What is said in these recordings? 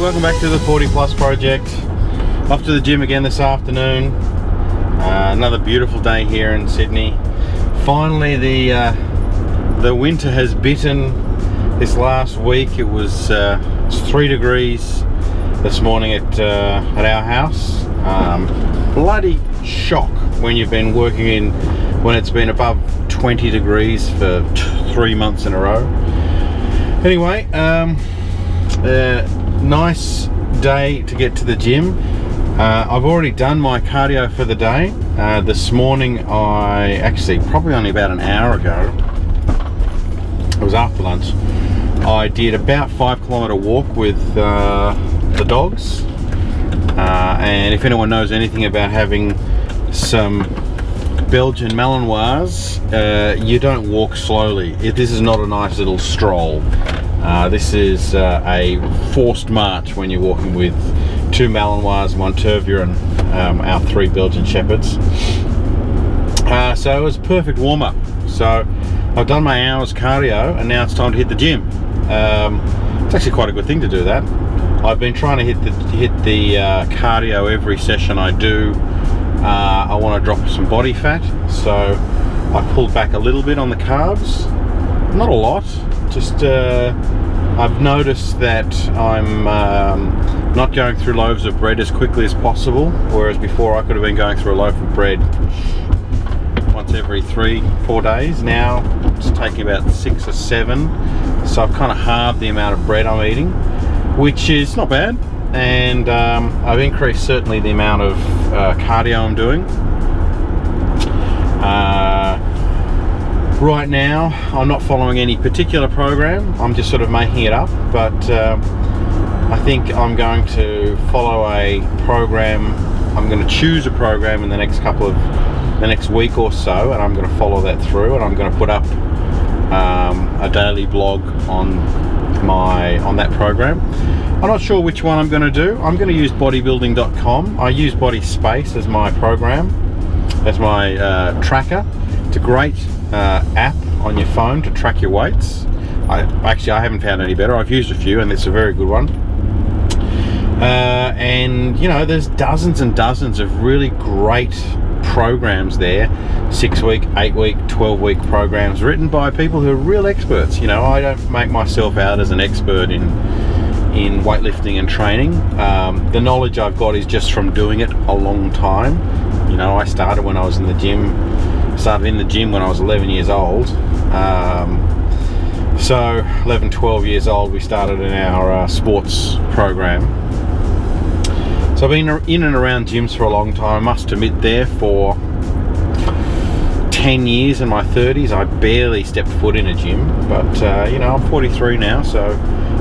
welcome back to the 40 Plus Project. Off to the gym again this afternoon. Another beautiful day here in Sydney. Finally the winter has bitten. This last week it was 3 degrees this morning at our house. Bloody shock when you've been working when it's been above 20 degrees for 3 months in a row. Anyway, nice day to get to the gym. I've already done my cardio for the day. This morning probably only about an hour ago, it was after lunch, I did about 5-kilometer walk with the dogs. And if anyone knows anything about having some Belgian Malinois, you don't walk slowly. This is not a nice little stroll. This is a forced march when you're walking with 2 Malinois and 1 Tervuren, our 3 Belgian Shepherds. So it was a perfect warm-up. So I've done my hour's cardio and now it's time to hit the gym. It's actually quite a good thing to do that. I've been trying to hit the cardio every session I do. I want to drop some body fat, so I pulled back a little bit on the carbs. Not a lot, just I've noticed that I'm not going through loaves of bread as quickly as possible, whereas before I could have been going through a loaf of bread once every 3-4 days. Now it's taking about 6 or 7, so I've kind of halved the amount of bread I'm eating, which is not bad. And I've increased certainly the amount of cardio I'm doing. Right now I'm not following any particular program, I'm just sort of making it up, but I think I'm going to follow a program. I'm going to choose a program in the next week or so, and I'm going to follow that through, and I'm going to put up a daily blog on that program. I'm not sure which one I'm going to do. I'm going to use bodybuilding.com. I use Body Space as my program, as my tracker. It's a great app on your phone to track your weights. I haven't found any better. I've used a few and it's a very good one. And you know, there's dozens and dozens of really great programs there. 6-week, 8-week, 12-week programs written by people who are real experts. You know, I don't make myself out as an expert in weightlifting and training. The knowledge I've got is just from doing it a long time. You know, I started when I was in the gym. Started in the gym when I was 11 years old. So 11, 12 years old, we started in our sports program. So I've been in and around gyms for a long time. I must admit, there for 10 years in my 30s, I barely stepped foot in a gym. But you know, I'm 43 now, so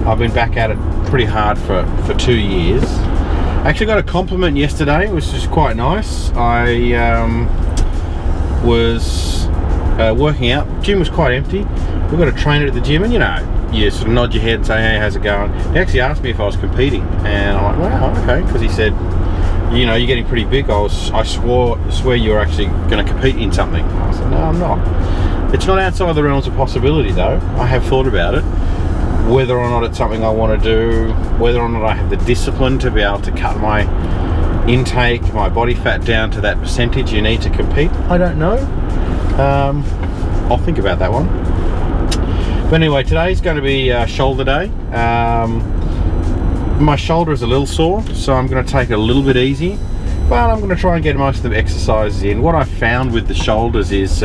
I've been back at it pretty hard for 2 years. I actually got a compliment yesterday, which was quite nice. I was working out. The gym was quite empty. We've got a trainer at the gym, and you know, you sort of nod your head and say, hey, how's it going? He actually asked me if I was competing, and I'm like, wow, okay, because he said, you know, you're getting pretty big. I swear you were actually going to compete in something. I said, no, I'm not. It's not outside the realms of possibility, though. I have thought about it, whether or not it's something I want to do, whether or not I have the discipline to be able to cut my intake, my body fat down to that percentage you need to compete. I don't know. I'll think about that one. But anyway, today's going to be shoulder day. My shoulder is a little sore, so I'm going to take it a little bit easy, but I'm going to try and get most of the exercises in. What I found with the shoulders is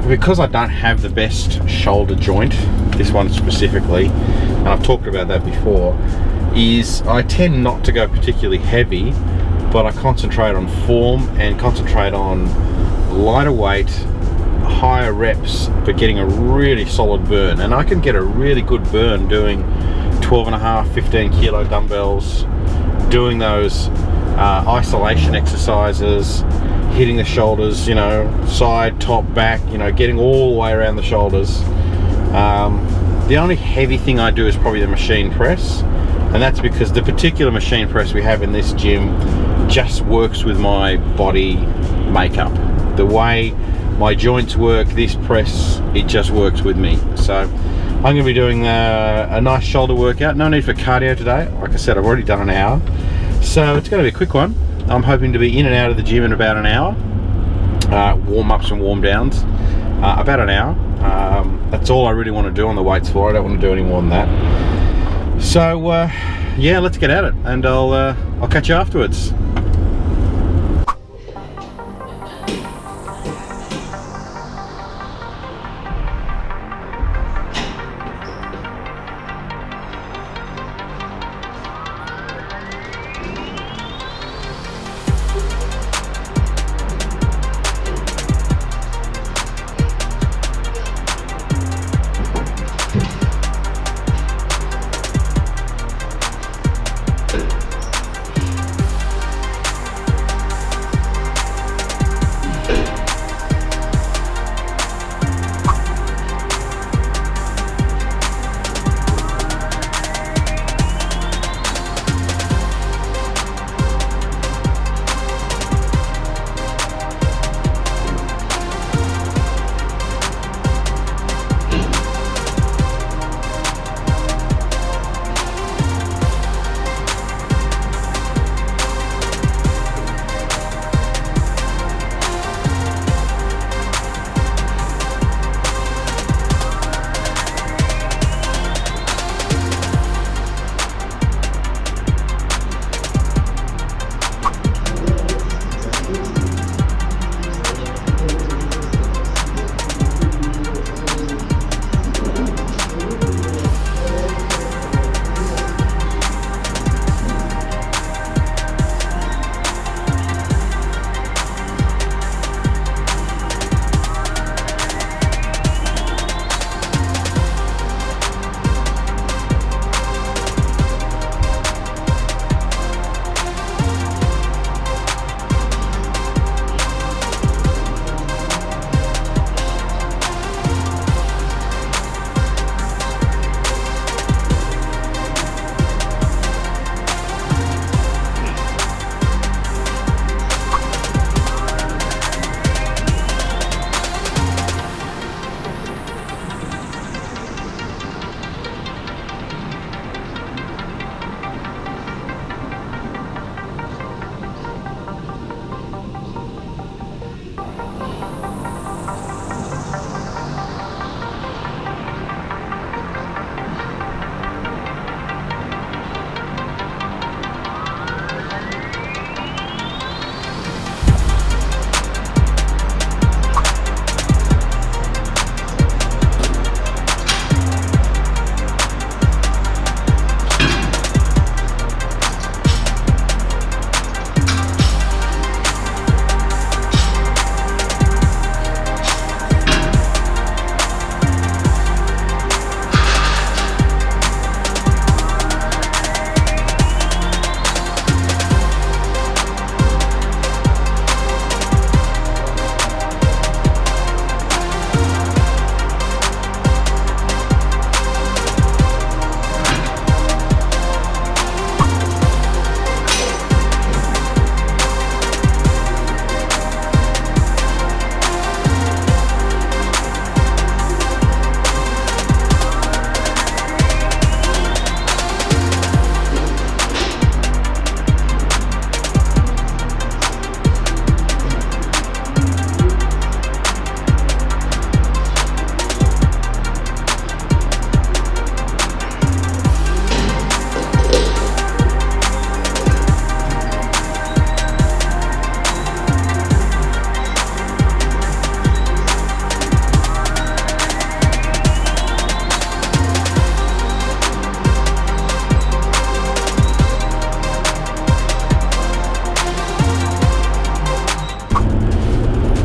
because I don't have the best shoulder joint, this one specifically, and I've talked about that before, is I tend not to go particularly heavy, but I concentrate on form and concentrate on lighter weight, higher reps, but getting a really solid burn. And I can get a really good burn doing 12.5, 15 kilo dumbbells, doing those isolation exercises, hitting the shoulders, you know, side, top, back, you know, getting all the way around the shoulders. The only heavy thing I do is probably the machine press, and that's because the particular machine press we have in this gym just works with my body makeup. The way my joints work, this press, it just works with me. So I'm going to be doing a nice shoulder workout. No need for cardio today. Like I said, I've already done an hour. So it's going to be a quick one. I'm hoping to be in and out of the gym in about an hour. Warm-ups and warm-downs. About an hour. That's all I really want to do on the weights floor. I don't want to do any more than that. So yeah, let's get at it, and I'll catch you afterwards.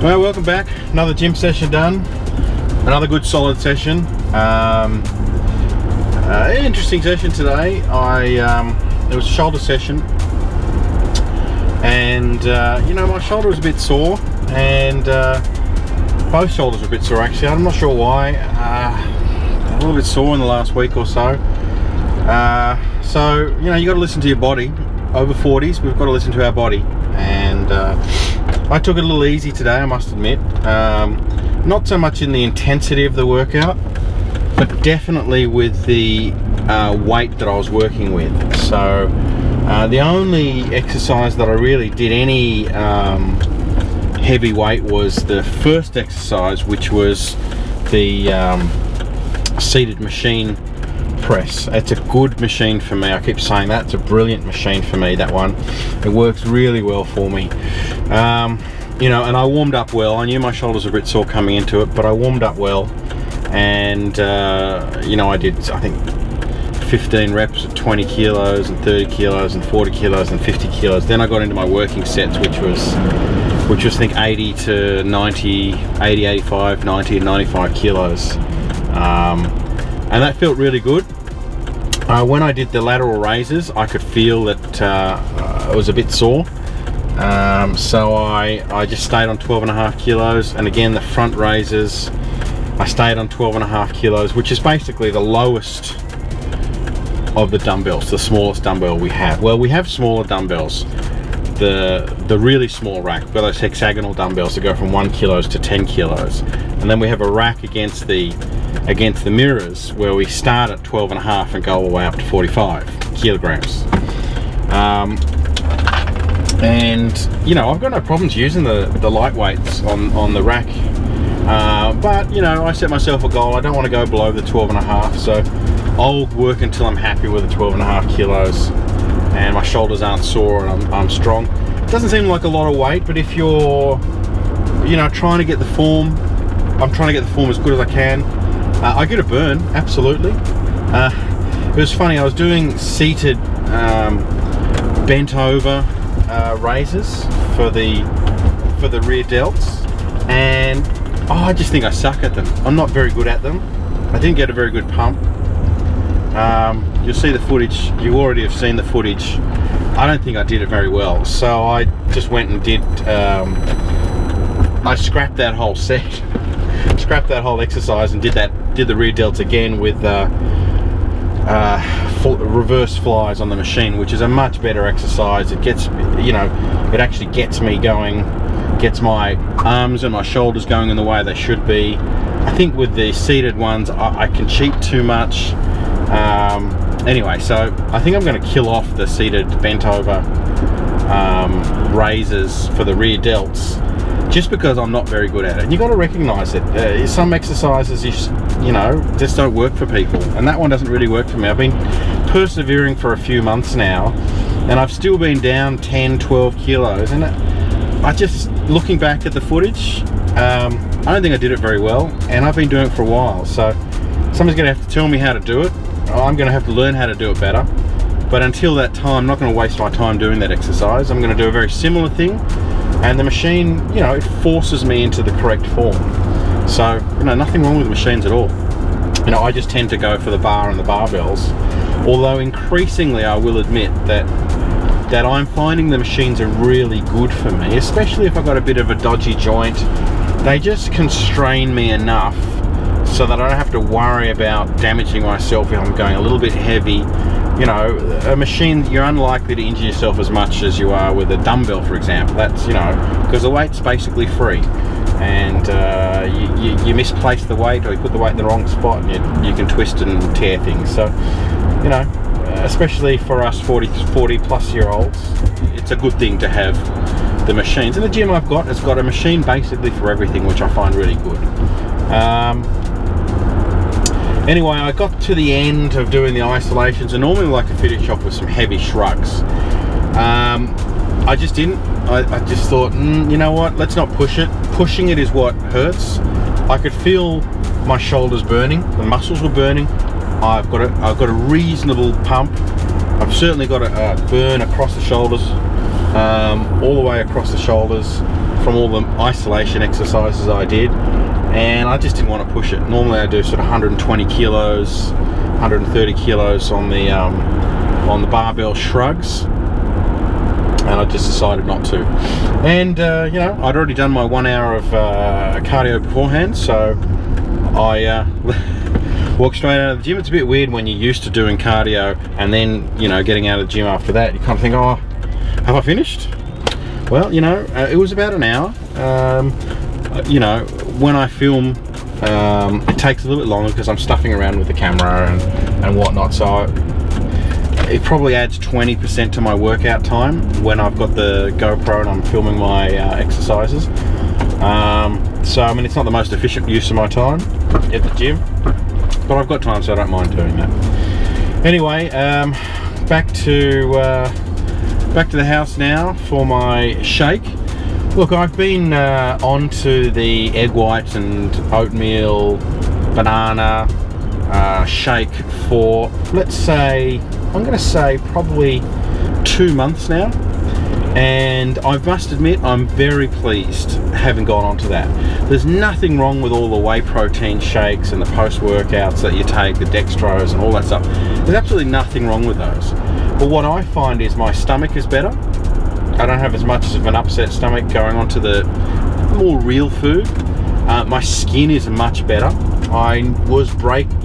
Well, welcome back. Another gym session done. Another good solid session. Interesting session today. It was a shoulder session, and you know, my shoulder was a bit sore, and both shoulders were a bit sore actually. I'm not sure why. A little bit sore in the last week or so. So you know, you got to listen to your body. Over 40s, we've got to listen to our body, and I took it a little easy today, I must admit. Not so much in the intensity of the workout, but definitely with the weight that I was working with. So the only exercise that I really did any heavy weight was the first exercise, which was the seated machine press. It's a good machine for me. I keep saying that. It's a brilliant machine for me, that one. It works really well for me. You know, and I warmed up well. I knew my shoulders were a bit sore coming into it, but I warmed up well. And you know, I did, I think, 15 reps at 20 kilos and 30 kilos and 40 kilos and 50 kilos. Then I got into my working sets, which was I think 80 to 90, 80, 85, 90 and 95 kilos. And that felt really good. When I did the lateral raises, I could feel that it was a bit sore. So I just stayed on 12.5 kilos. And again, the front raises, I stayed on 12.5 kilos, which is basically the lowest of the dumbbells, the smallest dumbbell we have. Well, we have smaller dumbbells, the really small rack, where those hexagonal dumbbells that go from 1 kilos to 10 kilos. And then we have a rack against the mirrors where we start at 12.5 and go all the way up to 45 kilograms. And you know, I've got no problems using the lightweights on the rack. But you know, I set myself a goal. I don't want to go below the 12.5, so I'll work until I'm happy with the 12.5 kilos and my shoulders aren't sore and I'm strong. It doesn't seem like a lot of weight, but if you're, you know, trying to get the form, I'm trying to get the form as good as I can. I get a burn, absolutely. It was funny, I was doing seated bent over raises for the rear delts, and I just think I suck at them. I'm not very good at them. I didn't get a very good pump. You'll see the footage. You already have seen the footage. I don't think I did it very well, so I just went and did I scrapped that whole set, scrapped that whole exercise, and did the rear delts again with reverse flies on the machine, which is a much better exercise. It gets, you know, it actually gets me going, gets my arms and my shoulders going in the way they should be. I think with the seated ones, I can cheat too much. Anyway, so I think I'm going to kill off the seated bent over raises for the rear delts, just because I'm not very good at it. And you got to recognize it. Some exercises you know, just don't work for people, and that one doesn't really work for me. I've been persevering for a few months now, and I've still been down 10, 12 kilos, and I just, looking back at the footage, I don't think I did it very well, and I've been doing it for a while. So somebody's going to have to tell me how to do it. I'm going to have to learn how to do it better. But until that time, I'm not going to waste my time doing that exercise. I'm going to do a very similar thing, and the machine, you know, it forces me into the correct form. So, you know, nothing wrong with the machines at all. You know, I just tend to go for the bar and the barbells. Although increasingly, I will admit that I'm finding the machines are really good for me, especially if I've got a bit of a dodgy joint. They just constrain me enough so that I don't have to worry about damaging myself if I'm going a little bit heavy. You know, a machine, you're unlikely to injure yourself as much as you are with a dumbbell, for example. That's, you know, because the weight's basically free, and you misplace the weight, or you put the weight in the wrong spot, and you can twist and tear things. So, you know, especially for us 40 plus year olds, it's a good thing to have the machines. And the gym I've got has got a machine basically for everything, which I find really good. Anyway, I got to the end of doing the isolations, and normally I like to finish off with some heavy shrugs. I just didn't. I just thought, you know what, let's not push it. Pushing it is what hurts. I could feel my shoulders burning, the muscles were burning. I've got a reasonable pump. I've certainly got a burn across the shoulders, all the way across the shoulders from all the isolation exercises I did. And I just didn't want to push it. Normally I do sort of 120 kilos, 130 kilos on the barbell shrugs, and I just decided not to. And you know, I'd already done my 1 hour of cardio beforehand, so I walked straight out of the gym. It's a bit weird when you're used to doing cardio and then, you know, getting out of the gym after that. You kind of think, oh, have I finished? Well, you know, it was about an hour. You know, when I film It takes a little bit longer because I'm stuffing around with the camera and whatnot, so it probably adds 20% to my workout time when I've got the GoPro and I'm filming my exercises. So I mean, it's not the most efficient use of my time at the gym, but I've got time, so I don't mind doing that. Anyway, back to the house now for my shake. Look, I've been onto the egg whites and oatmeal banana shake for, let's say, I'm going to say probably 2 months now, and I must admit I'm very pleased having gone onto that. There's nothing wrong with all the whey protein shakes and the post-workouts that you take, the dextrose and all that stuff. There's absolutely nothing wrong with those. But what I find is my stomach is better. I don't have as much of an upset stomach going onto the more real food. My skin is much better. I was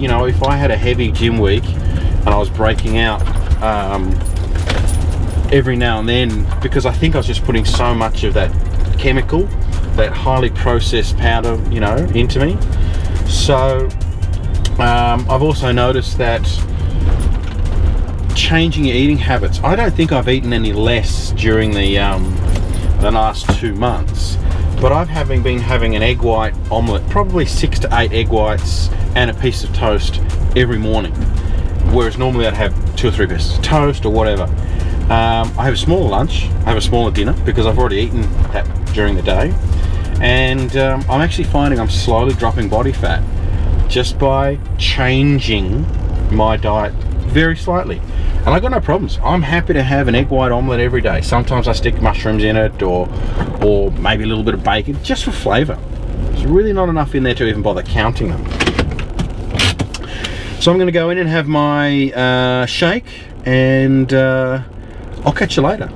you know, if I had a heavy gym week and I was breaking out every now and then, because I think I was just putting so much of that chemical, that highly processed powder, you know, into me. So I've also noticed that changing your eating habits. I don't think I've eaten any less during the last 2 months, but I've been having an egg white omelette, probably 6 to 8 egg whites and a piece of toast every morning, whereas normally I'd have 2 or 3 pieces of toast or whatever. I have a smaller lunch, I have a smaller dinner because I've already eaten that during the day, and I'm actually finding I'm slowly dropping body fat just by changing my diet very slightly. And I've got no problems. I'm happy to have an egg white omelette every day. Sometimes I stick mushrooms in it, or maybe a little bit of bacon, just for flavour. There's really not enough in there to even bother counting them. So I'm going to go in and have my shake, and I'll catch you later.